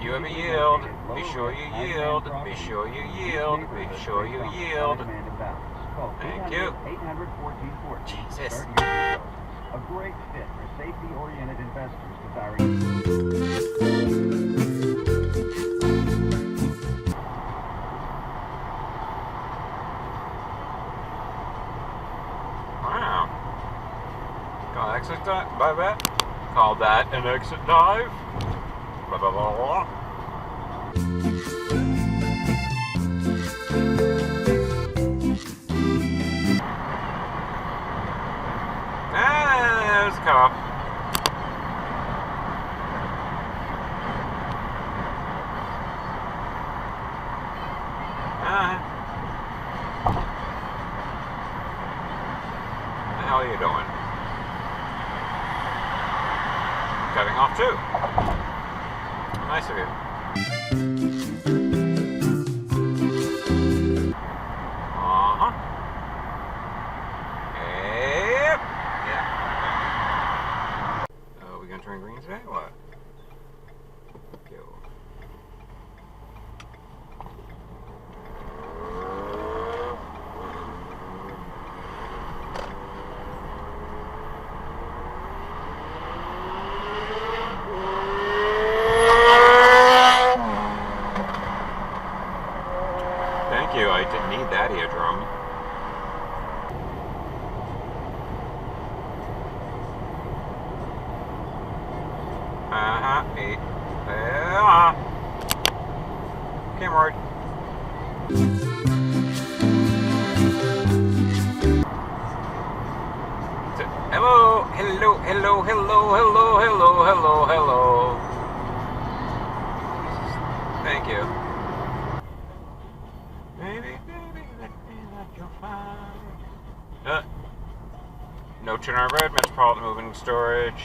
You have a yield. Be sure you yield. Be sure you yield. Be sure you yield. Thank you. Jesus. A great fit for safety-oriented investors desiring. Wow. Call exit dive. Bye bye. Call that an exit dive. Blah blah blah blah. There's a cutoff. What the hell are you doing? Cutting off too. Nice of you. Uh-huh. Yep. Yeah. Oh, we gonna turn green today? What? Go. Thank you, I didn't need that eardrum. Camera. Hello, hello, hello, hello, hello, hello, hello, hello. Thank you. Baby, baby, let me let you find. No turn on red, Metropolitan Moving Storage.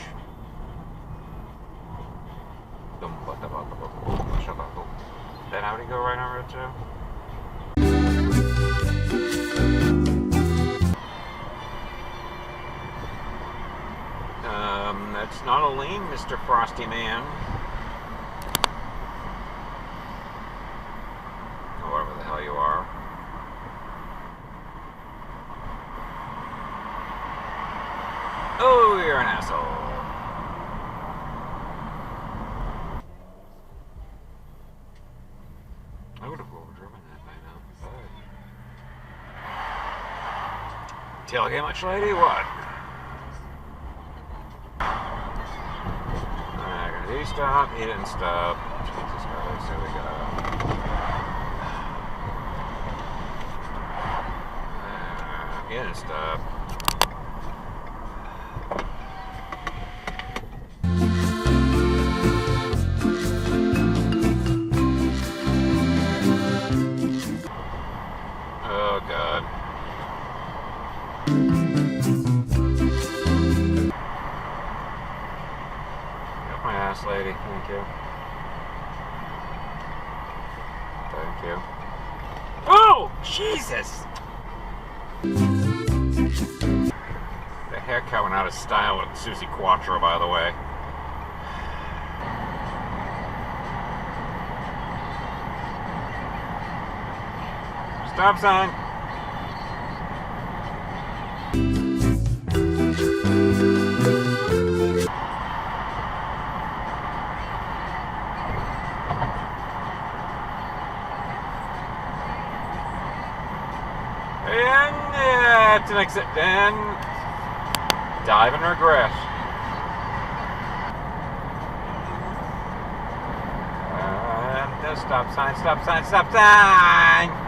Then how would he go right on red too? That's not a lane, Mr. Frosty Man. Or whatever the hell you are. Oh, you're an asshole. I would have overdriven that by now. But... Tailgate much lady? What? Alright, did he stop? He didn't stop. Jesus Christ, here we go. He didn't stop. Oh God. Got my ass, lady. Thank you. Thank you. Oh, Jesus! The haircut went out of style with Susie Quattro, by the way. Stop sign. And it's an exit. Then dive and regret. And stop sign, stop sign, stop sign.